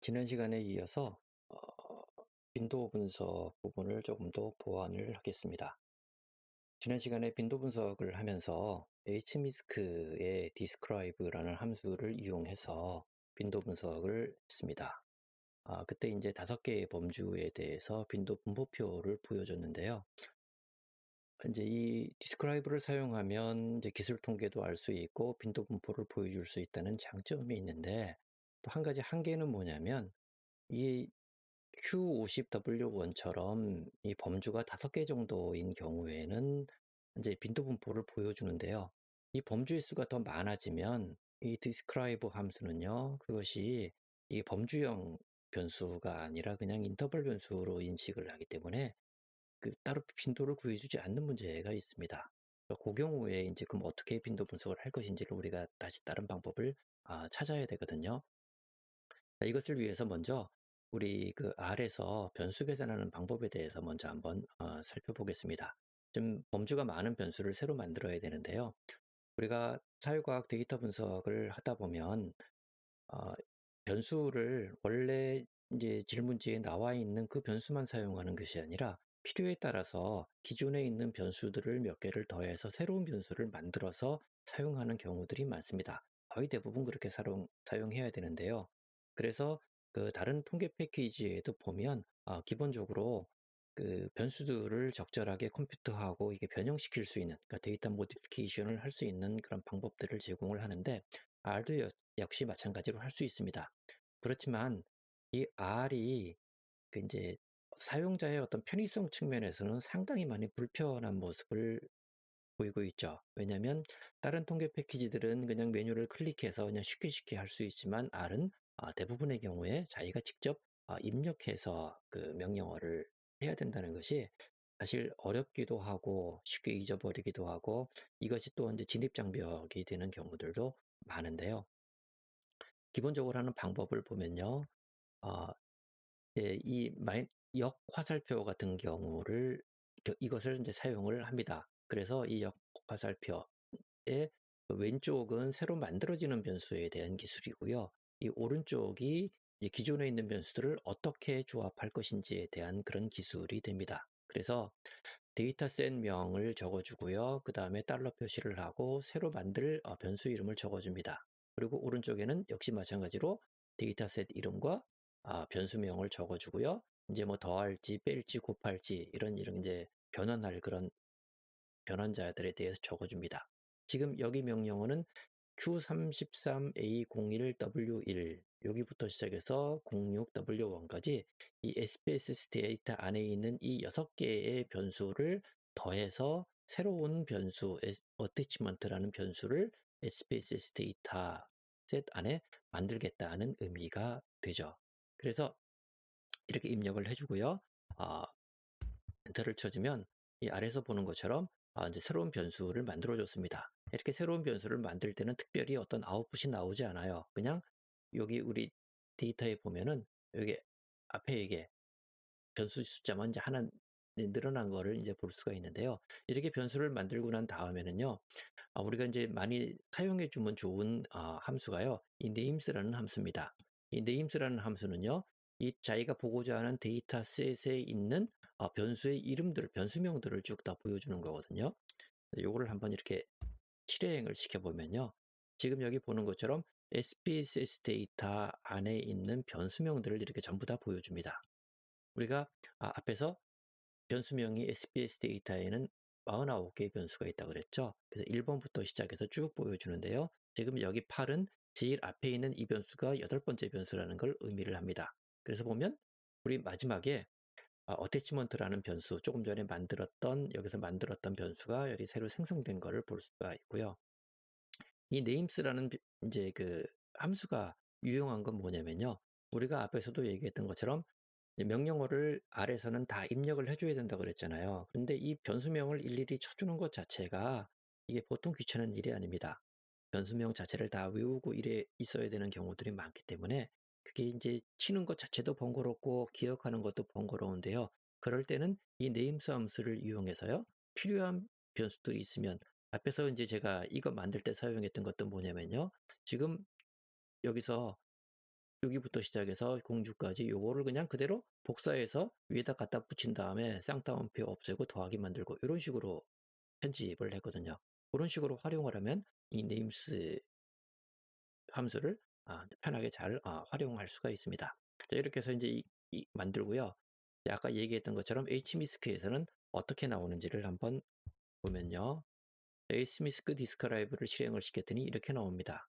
지난 시간에 이어서 어, 빈도 분석 부분을 조금 더 보완을 하겠습니다. 지난 시간에 빈도 분석을 하면서 hmisc의 describe라는 함수를 이용해서 빈도 분석을 했습니다. 그때 이제 5개의 범주에 대해서 빈도 분포표를 보여줬는데요. 이제 이 describe를 사용하면 이제 기술 통계도 알 수 있고 빈도 분포를 보여줄 수 있다는 장점이 있는데, 또 한 가지 한계는 뭐냐면 이 Q50W1처럼 이 범주가 5개 정도인 경우에는 이제 빈도 분포를 보여주는데요. 이 범주의 수가 더 많아지면 이 describe 함수는요, 그것이 이 범주형 변수가 아니라 그냥 인터벌 변수로 인식을 하기 때문에 따로 빈도를 구해주지 않는 문제가 있습니다. 그 경우에 이제 그럼 어떻게 빈도 분석을 할 것인지를 우리가 다시 다른 방법을 찾아야 되거든요. 이것을 위해서 먼저 우리 R에서 변수 계산하는 방법에 대해서 먼저 한번 살펴보겠습니다. 좀 범주가 많은 변수를 새로 만들어야 되는데요. 우리가 사회과학 데이터 분석을 하다 보면 어, 변수를 원래 이제 질문지에 나와 있는 그 변수만 사용하는 것이 아니라 필요에 따라서 기존에 있는 변수들을 몇 개를 더해서 새로운 변수를 만들어서 사용하는 경우들이 많습니다. 거의 대부분 그렇게 사용해야 되는데요. 그래서 다른 통계 패키지에도 보면 기본적으로 변수들을 적절하게 컴퓨터하고 이게 변형시킬 수 있는, 그러니까 데이터 모디피케이션을 할 수 있는 그런 방법들을 제공을 하는데, R도 역시 마찬가지로 할 수 있습니다. 그렇지만 이 R이 이제 사용자의 어떤 편의성 측면에서는 상당히 많이 불편한 모습을 보이고 있죠. 왜냐하면 다른 통계 패키지들은 그냥 메뉴를 클릭해서 그냥 쉽게 쉽게 할 수 있지만, R은 대부분의 경우에 자기가 직접 입력해서 명령어를 해야 된다는 것이 사실 어렵기도 하고 쉽게 잊어버리기도 하고, 이것이 또 이제 진입장벽이 되는 경우들도 많은데요. 기본적으로 하는 방법을 보면요. 어, 이 역화살표 같은 경우를 이것을 이제 사용을 합니다. 그래서 이 역화살표의 왼쪽은 새로 만들어지는 변수에 대한 기술이고요. 이 오른쪽이 이제 기존에 있는 변수들을 어떻게 조합할 것인지에 대한 그런 기술이 됩니다. 그래서 데이터셋명을 적어주고요. 그 다음에 달러 표시를 하고 새로 만들 변수 이름을 적어줍니다. 그리고 오른쪽에는 역시 마찬가지로 데이터셋 이름과 변수명을 적어주고요. 이제 뭐 더할지 뺄지 곱할지 이런 이제 변환할 그런 변환자들에 대해서 적어줍니다. 지금 여기 명령어는 Q33A01W1 여기부터 시작해서 06W1까지 이 SPSS 데이터 안에 있는 이 6개의 변수를 더해서 새로운 변수 어태치먼트라는 변수를 SPSS 데이터 셋 안에 만들겠다는 의미가 되죠. 그래서 이렇게 입력을 해주고요. 엔터를 쳐주면 이 아래에서 보는 것처럼 이제 새로운 변수를 만들어 줬습니다. 이렇게 새로운 변수를 만들 때는 특별히 어떤 아웃풋이 나오지 않아요. 그냥 여기 우리 데이터에 보면은 여기 앞에 이게 변수 숫자만 이제 하나 늘어난 거를 이제 볼 수가 있는데요. 이렇게 변수를 만들고 난 다음에는요, 우리가 이제 많이 사용해 주면 좋은 함수가요, 이 names라는 함수입니다. 이 names라는 함수는요, 이 자기가 보고자 하는 데이터셋에 있는 변수의 이름들, 변수명들을 쭉 다 보여주는 거거든요. 요거를 한번 이렇게 실행을 시켜보면요, 지금 여기 보는 것처럼 SPSS 데이터 안에 있는 변수명들을 이렇게 전부 다 보여줍니다. 우리가 앞에서 변수명이 SPS 데이터에는 49개의 변수가 있다고 그랬죠. 그래서 1번부터 시작해서 쭉 보여주는데요. 지금 여기 8은 제일 앞에 있는 이 변수가 8번째 변수라는 걸 의미를 합니다. 그래서 보면 우리 마지막에 어태치먼트라는 변수, 조금 전에 여기서 만들었던 변수가 여기 새로 생성된 거를 볼 수가 있고요. 이 names라는 이제 함수가 유용한 건 뭐냐면요, 우리가 앞에서도 얘기했던 것처럼 명령어를 R에서는 다 입력을 해줘야 된다고 그랬잖아요. 그런데 이 변수명을 일일이 쳐주는 것 자체가 이게 보통 귀찮은 일이 아닙니다. 변수명 자체를 다 외우고 이래 있어야 되는 경우들이 많기 때문에 그게 이제 치는 것 자체도 번거롭고 기억하는 것도 번거로운데요. 그럴 때는 이 네임스 함수를 이용해서요, 필요한 변수들이 있으면, 앞에서 이제 제가 이거 만들 때 사용했던 것도 뭐냐면요, 지금 여기서 여기부터 시작해서 공주까지 요거를 그냥 그대로 복사해서 위에다 갖다 붙인 다음에 쌍따옴표 없애고 더하기 만들고 이런 식으로 편집을 했거든요. 그런 식으로 활용을 하면 이 names 함수를 편하게 잘 활용할 수가 있습니다. 자, 이렇게 해서 이제 만들고요. 아까 얘기했던 것처럼 HMISC에서는 어떻게 나오는지를 한번 보면요. HMISC 디스크라이브를 실행을 시켰더니 이렇게 나옵니다.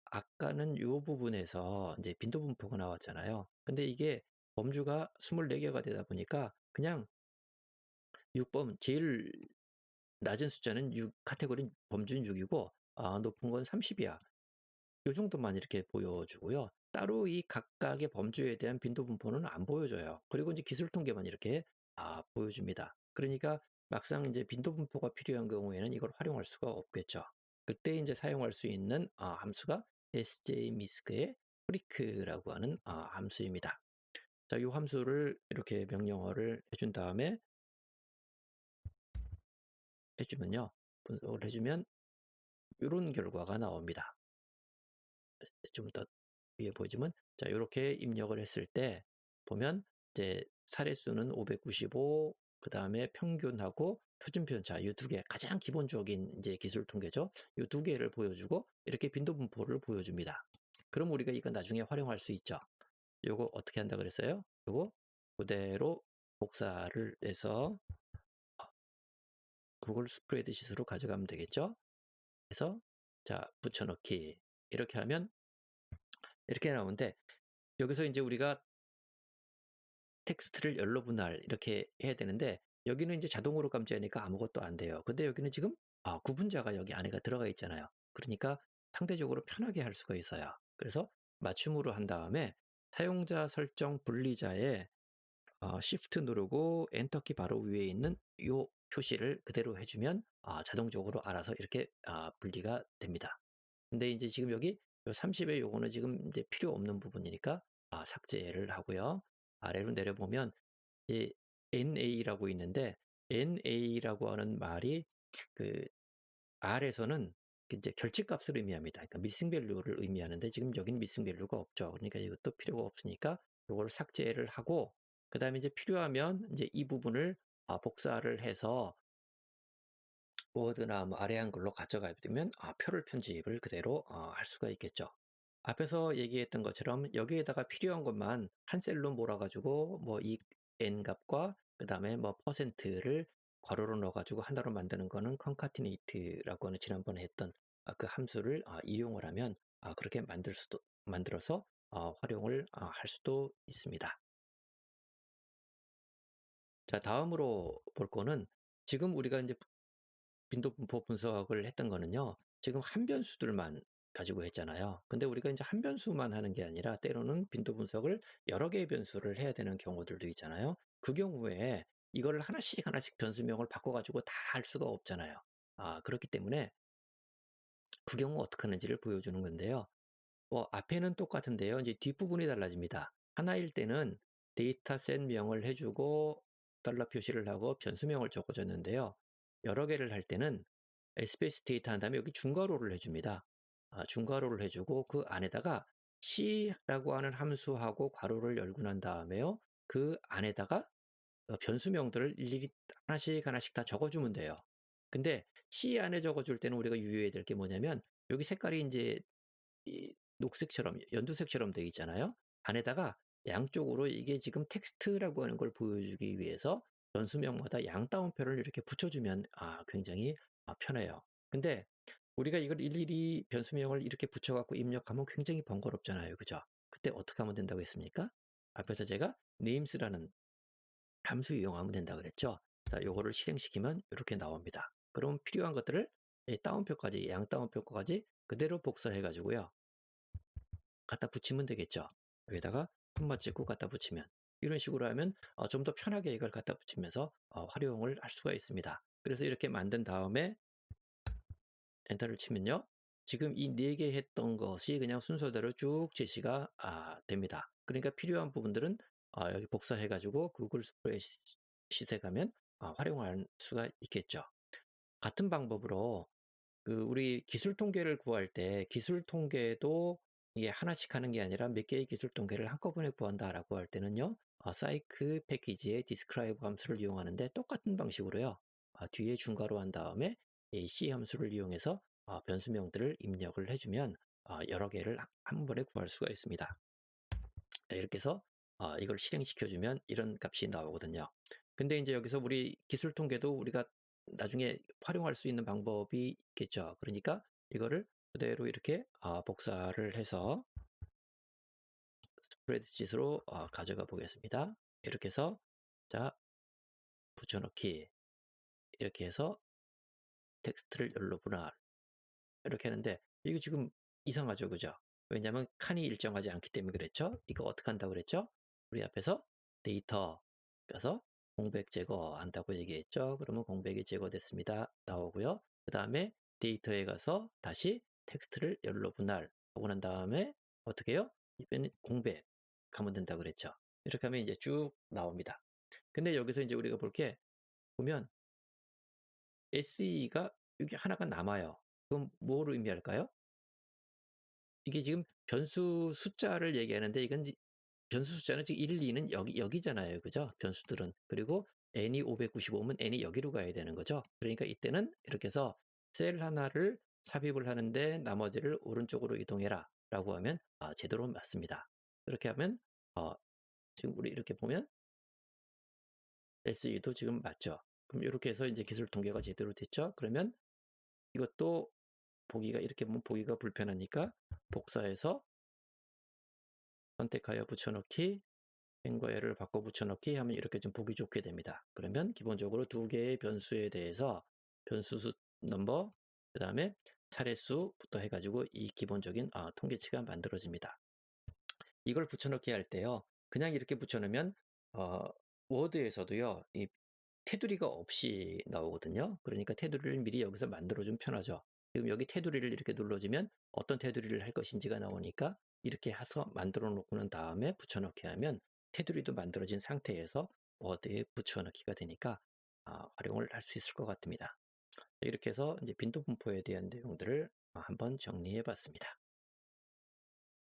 아까는 이 부분에서 이제 빈도 분포가 나왔잖아요. 근데 이게 범주가 24개가 되다 보니까 그냥 6번 제일 낮은 숫자는 6, 카테고리 범주는 6이고 높은 건 30이야. 요 정도만 이렇게 보여주고요. 따로 이 각각의 범주에 대한 빈도 분포는 안 보여줘요. 그리고 이제 기술 통계만 이렇게 보여줍니다. 그러니까 막상 이제 빈도 분포가 필요한 경우에는 이걸 활용할 수가 없겠죠. 그때 이제 사용할 수 있는 함수가 sjmisc의 프리크라고 하는 함수입니다. 자, 이 함수를 이렇게 명령어를 해준 다음에 해주면요. 분석을 해주면 이런 결과가 나옵니다. 좀 더 위에 보여주면 자 이렇게 입력을 했을 때 보면 이제 사례수는 595, 그 다음에 평균하고 표준 편차 이 두 개 가장 기본적인 이제 기술 통계죠. 이 두 개를 보여주고 이렇게 빈도 분포를 보여줍니다. 그럼 우리가 이거 나중에 활용할 수 있죠. 요거 어떻게 한다 그랬어요? 요거 그대로 복사를 해서 구글 스프레드시트로 가져가면 되겠죠. 그래서 자 붙여넣기 이렇게 하면 이렇게 나오는데 여기서 이제 우리가 텍스트를 열로 분할 이렇게 해야 되는데 여기는 이제 자동으로 감지하니까 아무것도 안 돼요. 근데 여기는 지금 구분자가 여기 안에가 들어가 있잖아요. 그러니까 상대적으로 편하게 할 수가 있어요. 그래서 맞춤으로 한 다음에 사용자 설정 분리자에 Shift 누르고 엔터키 바로 위에 있는 이 표시를 그대로 해주면 자동적으로 알아서 이렇게 분리가 됩니다. 근데 이제 지금 여기 30의 요거는 지금 이제 필요 없는 부분이니까 삭제를 하고요. 아래로 내려보면 이 NA라고 있는데 NA라고 하는 말이 그 R에서는 이제 결집값을 의미합니다. 그러니까 미싱 밸류를 의미하는데 지금 여기는 미싱 밸류가 없죠. 그러니까 이것도 필요가 없으니까 이걸 삭제를 하고 그다음에 이제 필요하면 이제 이 부분을 복사를 해서 워드나 뭐 아래 한글로 가져가야 되면 표를 편집을 그대로 할 수가 있겠죠. 앞에서 얘기했던 것처럼 여기에다가 필요한 것만 한 셀로 몰아가지고 뭐 이 n 값과 그 다음에 뭐 퍼센트를 괄호로 넣어가지고 하나로 만드는 거는 concatenate라고 하는 지난번에 했던 그 함수를 이용을 하면 그렇게 만들어서 활용을 할 수도 있습니다. 자, 다음으로 볼 거는 지금 우리가 이제 빈도 분포 분석을 했던 거는요. 지금 한 변수들만 가지고 했잖아요. 근데 우리가 이제 한 변수만 하는 게 아니라 때로는 빈도 분석을 여러 개의 변수를 해야 되는 경우들도 있잖아요. 그 경우에 이거를 하나씩 하나씩 변수명을 바꿔가지고 다 할 수가 없잖아요. 그렇기 때문에 그 경우 어떻게 하는지를 보여주는 건데요. 앞에는 똑같은데요. 이제 뒷부분이 달라집니다. 하나일 때는 데이터셋 명을 해주고 달러 표시를 하고 변수명을 적어줬는데요. 여러 개를 할 때는 SBS 데이터 한 다음에 여기 중괄호를 해줍니다. 중괄호를 해주고 그 안에다가 C라고 하는 함수하고 괄호를 열고 난 다음에요. 그 안에다가 변수명들을 일일이 하나씩 하나씩 다 적어주면 돼요. 근데 C 안에 적어줄 때는 우리가 유의해야 될 게 뭐냐면 여기 색깔이 이제 이 녹색처럼 연두색처럼 되어 있잖아요. 안에다가 양쪽으로 이게 지금 텍스트라고 하는 걸 보여주기 위해서 변수명마다 양따옴표를 이렇게 붙여주면 굉장히 편해요. 근데 우리가 이걸 일일이 변수명을 이렇게 붙여갖고 입력하면 굉장히 번거롭잖아요. 그죠? 그때 어떻게 하면 된다고 했습니까? 앞에서 제가 names라는 함수 이용하면 된다 그랬죠. 자, 요거를 실행시키면 이렇게 나옵니다. 그럼 필요한 것들을 따옴표까지 양따옴표까지 그대로 복사해 가지고요. 갖다 붙이면 되겠죠. 여기다가 콤마 찍고 갖다 붙이면 이런 식으로 하면 좀 더 편하게 이걸 갖다 붙이면서 활용을 할 수가 있습니다. 그래서 이렇게 만든 다음에 엔터를 치면요. 지금 이 4개 했던 것이 그냥 순서대로 쭉 제시가 됩니다. 그러니까 필요한 부분들은 여기 복사해 가지고 구글 스프레드시트에 가면 활용할 수가 있겠죠. 같은 방법으로 우리 기술 통계를 구할 때 기술 통계도 이게 하나씩 하는 게 아니라 몇 개의 기술 통계를 한꺼번에 구한다라고 할 때는요. 사이클 패키지의 describe 함수를 이용하는데 똑같은 방식으로요. 뒤에 중괄호 한 다음에 이 C 함수를 이용해서 변수명들을 입력을 해주면 여러 개를 한 번에 구할 수가 있습니다. 네, 이렇게 해서 이걸 실행시켜주면 이런 값이 나오거든요. 근데 이제 여기서 우리 기술 통계도 우리가 나중에 활용할 수 있는 방법이 있겠죠. 그러니까 이거를 그대로 이렇게 복사를 해서 스프레드시트로 가져가 보겠습니다. 이렇게 해서 자 붙여넣기 이렇게 해서 텍스트를 열로 분할 이렇게 하는데 이거 지금 이상하죠, 그죠? 왜냐하면 칸이 일정하지 않기 때문에 그랬죠. 이거 어떻게 한다고 그랬죠? 우리 앞에서 데이터 가서 공백 제거한다고 얘기했죠. 그러면 공백이 제거됐습니다. 나오고요. 그 다음에 데이터에 가서 다시 텍스트를 열로 분할하고 난 다음에 어떻게 해요? 이번엔 공백 하면 된다고 그랬죠. 이렇게 하면 이제 쭉 나옵니다. 근데 여기서 이제 우리가 볼 게 보면 SE가 여기 하나가 남아요. 그럼 뭐를 의미할까요? 이게 지금 변수 숫자를 얘기하는데 이건 변수 숫자는 지금 1, 2는 여기잖아요. 그죠? 변수들은. 그리고 n이 595면 n이 여기로 가야 되는 거죠. 그러니까 이때는 이렇게 해서 셀 하나를 삽입을 하는데 나머지를 오른쪽으로 이동해라 라고 하면 제대로 맞습니다. 그렇게 하면 지금 우리 이렇게 보면 SE도 지금 맞죠. 그럼 이렇게 해서 이제 기술 통계가 제대로 됐죠. 그러면 이것도 보기가 이렇게 보면 보기가 불편하니까 복사해서 선택하여 붙여넣기, n과 l을 바꿔 붙여넣기 하면 이렇게 좀 보기 좋게 됩니다. 그러면 기본적으로 두 개의 변수에 대해서 변수 수 넘버, 그 다음에 차례수부터 해가지고 이 기본적인 통계치가 만들어집니다. 이걸 붙여넣기 할 때요. 그냥 이렇게 붙여넣으면 워드에서도요. 이 테두리가 없이 나오거든요. 그러니까 테두리를 미리 여기서 만들어주면 편하죠. 지금 여기 테두리를 이렇게 눌러주면 어떤 테두리를 할 것인지가 나오니까 이렇게 해서 만들어 놓고 난 다음에 붙여넣기 하면 테두리도 만들어진 상태에서 워드에 붙여넣기가 되니까 활용을 할 수 있을 것 같습니다. 이렇게 해서 이제 빈도 분포에 대한 내용들을 한번 정리해 봤습니다.